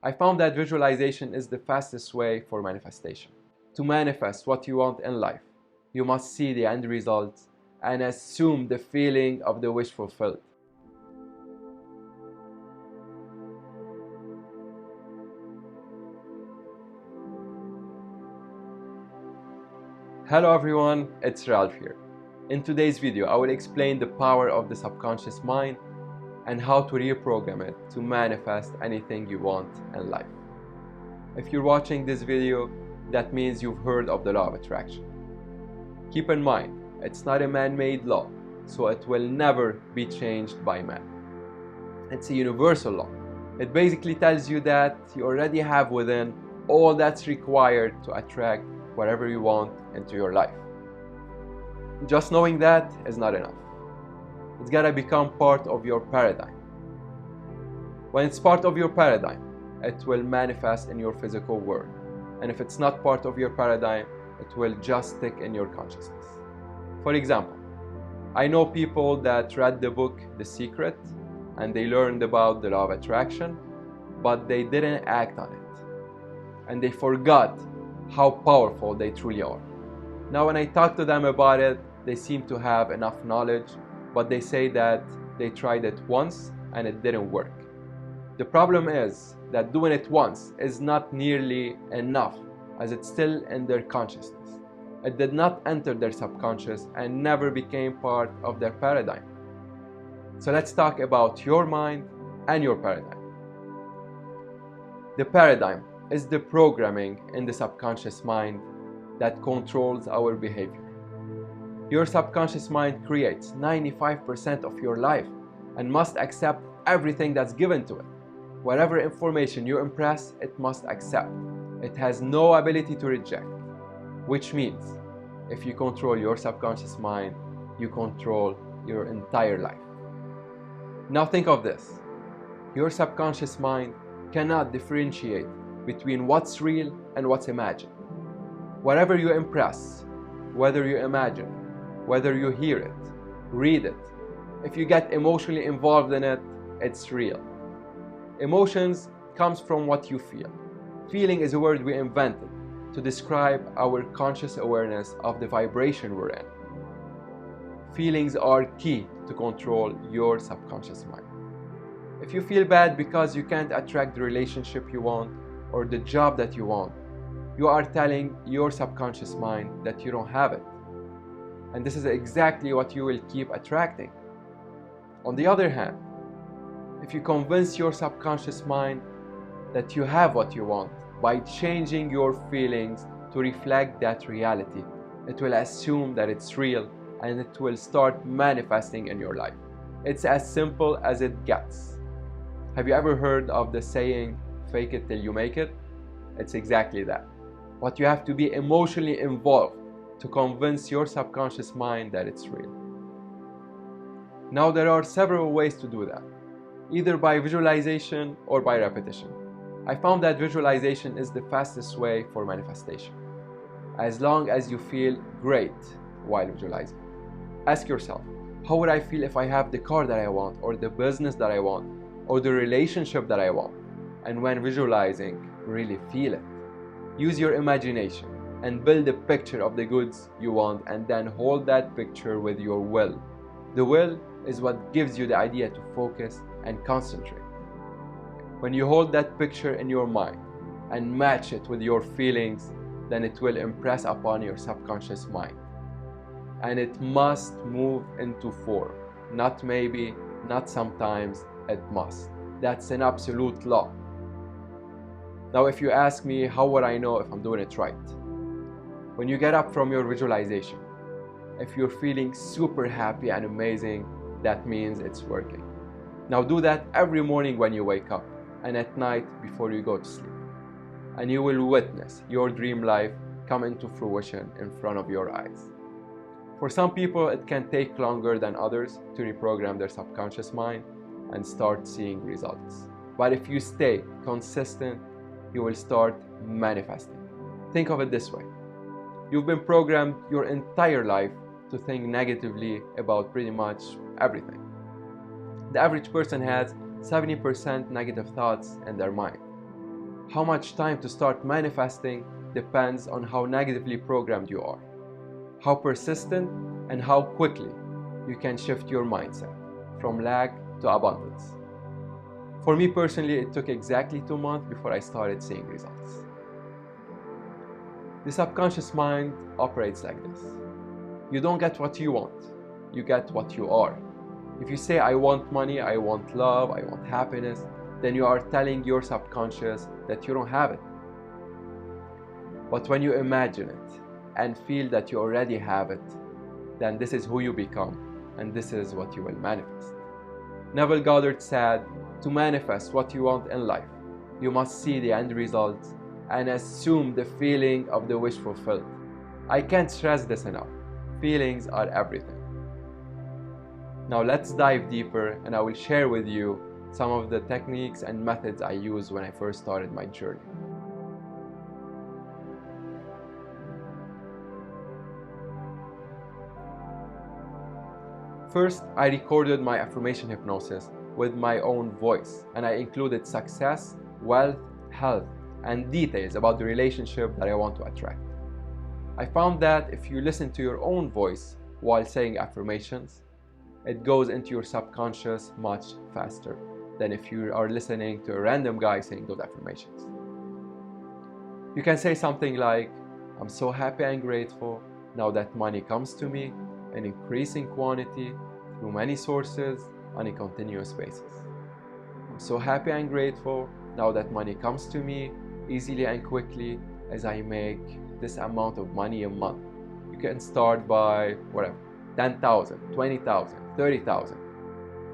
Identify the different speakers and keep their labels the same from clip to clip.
Speaker 1: I found that visualization is the fastest way for manifestation. To manifest what you want in life, you must see the end results and assume the feeling of the wish fulfilled. Hello everyone, it's Ralph here. In today's video, I will explain the power of the subconscious mind and how to reprogram it to manifest anything you want in life. If you're watching this video, that means you've heard of the law of attraction. Keep in mind, it's not a man-made law, so it will never be changed by man. It's a universal law. It basically tells you that you already have within all that's required to attract whatever you want into your life. Just knowing that is not enough. It's gotta become part of your paradigm. When it's part of your paradigm, it will manifest in your physical world. And if it's not part of your paradigm, it will just stick in your consciousness. For example, I know people that read the book The Secret and they learned about the law of attraction, but they didn't act on it. And they forgot how powerful they truly are. Now when I talk to them about it, they seem to have enough knowledge, but they say that they tried it once and it didn't work. The problem is that doing it once is not nearly enough, as it's still in their consciousness. It did not enter their subconscious and never became part of their paradigm. So let's talk about your mind and your paradigm. The paradigm is the programming in the subconscious mind that controls our behavior. Your subconscious mind creates 95% of your life and must accept everything that's given to it. Whatever information you impress, it must accept. It has no ability to reject, which means if you control your subconscious mind, you control your entire life. Now think of this. Your subconscious mind cannot differentiate between what's real and what's imagined. Whatever you impress, whether you imagine, whether you hear it, read it, if you get emotionally involved in it, it's real. Emotions comes from what you feel. Feeling is a word we invented to describe our conscious awareness of the vibration we're in. Feelings are key to control your subconscious mind. If you feel bad because you can't attract the relationship you want or the job that you want, you are telling your subconscious mind that you don't have it. And this is exactly what you will keep attracting. On the other hand, if you convince your subconscious mind that you have what you want by changing your feelings to reflect that reality, it will assume that it's real and it will start manifesting in your life. It's as simple as it gets. Have you ever heard of the saying, fake it till you make it? It's exactly that. But you have to be emotionally involved to convince your subconscious mind that it's real. Now there are several ways to do that, either by visualization or by repetition. I found that visualization is the fastest way for manifestation, as long as you feel great while visualizing. Ask yourself, how would I feel if I have the car that I want, or the business that I want, or the relationship that I want? And when visualizing, really feel it. Use your imagination and build a picture of the goods you want, and then hold that picture with your will. The will is what gives you the idea to focus and concentrate. When you hold that picture in your mind and match it with your feelings, then it will impress upon your subconscious mind. And it must move into form. Not maybe, not sometimes, it must. That's an absolute law. Now if you ask me, how would I know if I'm doing it right? When you get up from your visualization, if you're feeling super happy and amazing, that means it's working. Now do that every morning when you wake up and at night before you go to sleep. And you will witness your dream life come into fruition in front of your eyes. For some people, it can take longer than others to reprogram their subconscious mind and start seeing results. But if you stay consistent, you will start manifesting. Think of it this way. You've been programmed your entire life to think negatively about pretty much everything. The average person has 70% negative thoughts in their mind. How much time to start manifesting depends on how negatively programmed you are, how persistent and how quickly you can shift your mindset from lack to abundance. For me personally, it took exactly 2 months before I started seeing results. The subconscious mind operates like this. You don't get what you want, you get what you are. If you say, I want money, I want love, I want happiness, then you are telling your subconscious that you don't have it. But when you imagine it and feel that you already have it, then this is who you become, and this is what you will manifest. Neville Goddard said, to manifest what you want in life, you must see the end results and assume the feeling of the wish fulfilled. I can't stress this enough. Feelings are everything. Now let's dive deeper, and I will share with you some of the techniques and methods I used when I first started my journey. First, I recorded my affirmation hypnosis with my own voice, and I included success, wealth, health, and details about the relationship that I want to attract. I found that if you listen to your own voice while saying affirmations, it goes into your subconscious much faster than if you are listening to a random guy saying those affirmations. You can say something like, I'm so happy and grateful now that money comes to me in increasing quantity through many sources on a continuous basis. I'm so happy and grateful now that money comes to me easily and quickly as I make this amount of money a month. You can start by whatever, 10,000, 20,000, 30,000.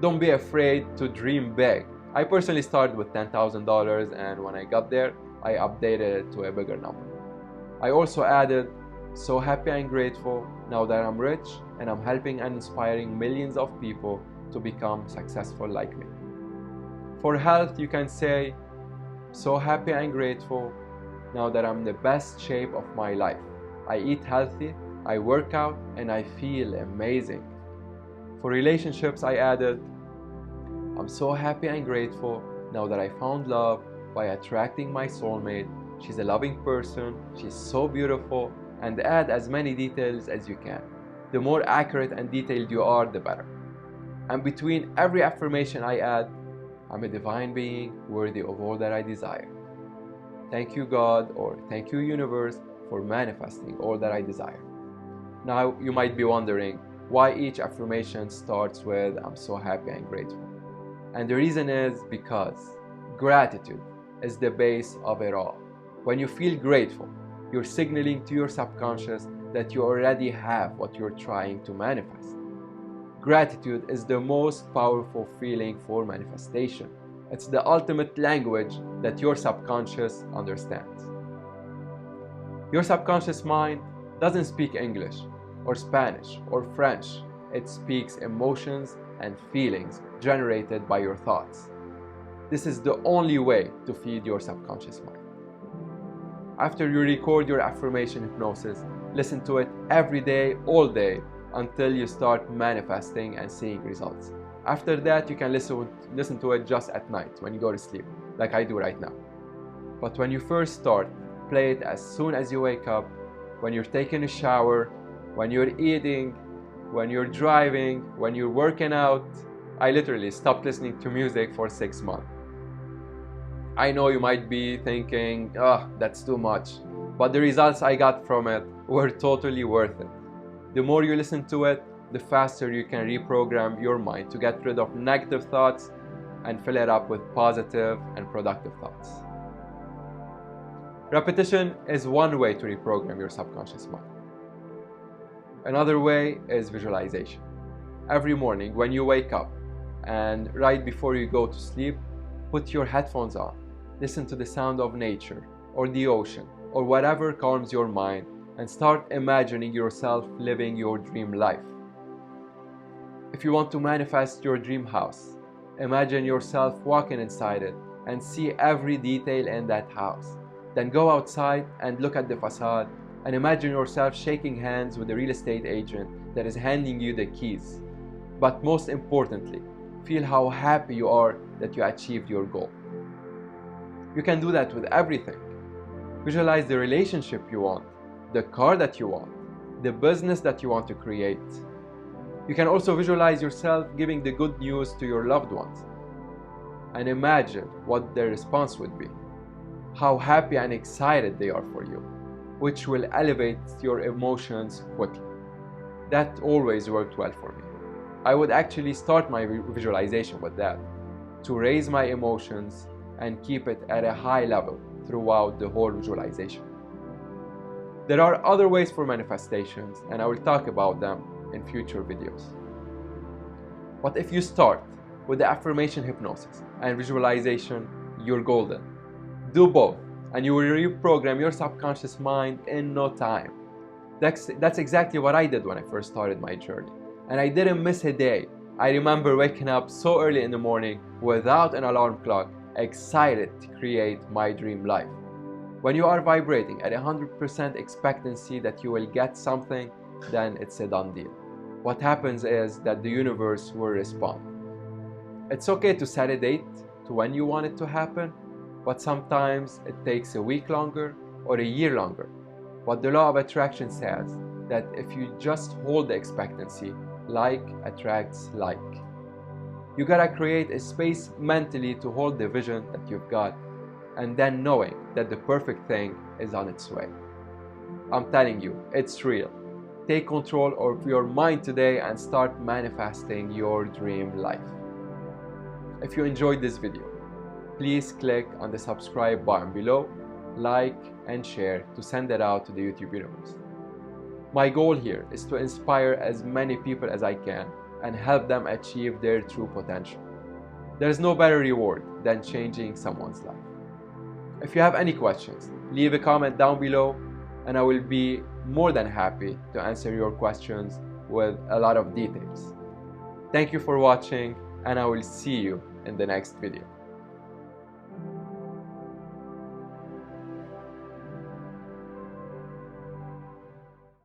Speaker 1: Don't be afraid to dream big. I personally started with $10,000, and when I got there, I updated it to a bigger number. I also added, so happy and grateful now that I'm rich and I'm helping and inspiring millions of people to become successful like me. For health, you can say, so happy and grateful now that I'm in the best shape of my life. I eat healthy, I work out, and I feel amazing. For relationships, I added, I'm so happy and grateful now that I found love by attracting my soulmate. She's a loving person, she's so beautiful, and add as many details as you can. The more accurate and detailed you are, the better. And between every affirmation I add, I'm a divine being worthy of all that I desire. Thank you, God, or thank you, universe, for manifesting all that I desire. Now, you might be wondering why each affirmation starts with, I'm so happy and grateful. And the reason is because gratitude is the base of it all. When you feel grateful, you're signaling to your subconscious that you already have what you're trying to manifest. Gratitude is the most powerful feeling for manifestation. It's the ultimate language that your subconscious understands. Your subconscious mind doesn't speak English or Spanish or French. It speaks emotions and feelings generated by your thoughts. This is the only way to feed your subconscious mind. After you record your affirmation hypnosis, listen to it every day, all day, until you start manifesting and seeing results. After that, you can listen to it just at night when you go to sleep, like I do right now. But when you first start, play it as soon as you wake up, when you're taking a shower, when you're eating, when you're driving, when you're working out. I literally stopped listening to music for 6 months. I know you might be thinking, that's too much, but the results I got from it were totally worth it. The more you listen to it, the faster you can reprogram your mind to get rid of negative thoughts and fill it up with positive and productive thoughts. Repetition is one way to reprogram your subconscious mind. Another way is visualization. Every morning when you wake up and right before you go to sleep, put your headphones on. Listen to the sound of nature or the ocean or whatever calms your mind, and start imagining yourself living your dream life. If you want to manifest your dream house, imagine yourself walking inside it and see every detail in that house. Then go outside and look at the facade and imagine yourself shaking hands with the real estate agent that is handing you the keys. But most importantly, feel how happy you are that you achieved your goal. You can do that with everything. Visualize the relationship you want, the car that you want, the business that you want to create. You can also visualize yourself giving the good news to your loved ones. And imagine what their response would be. How happy and excited they are for you, which will elevate your emotions quickly. That always worked well for me. I would actually start my visualization with that, to raise my emotions and keep it at a high level throughout the whole visualization. There are other ways for manifestations, and I will talk about them in future videos. But if you start with the affirmation hypnosis and visualization, you're golden. Do both, and you will reprogram your subconscious mind in no time. That's exactly what I did when I first started my journey, and I didn't miss a day. I remember waking up so early in the morning without an alarm clock, excited to create my dream life. When you are vibrating at 100% expectancy that you will get something, then it's a done deal. What happens is that the universe will respond. It's okay to set a date to when you want it to happen, but sometimes it takes a week longer or a year longer. But the law of attraction says that if you just hold the expectancy, like attracts like. You gotta create a space mentally to hold the vision that you've got, and then knowing that the perfect thing is on its way. I'm telling you, it's real. Take control of your mind today and start manifesting your dream life. If you enjoyed this video, please click on the subscribe button below, like and share to send it out to the YouTube universe. My goal here is to inspire as many people as I can and help them achieve their true potential. There's no better reward than changing someone's life. If you have any questions, leave a comment down below and I will be more than happy to answer your questions with a lot of details. Thank you for watching, and I will see you in the next video.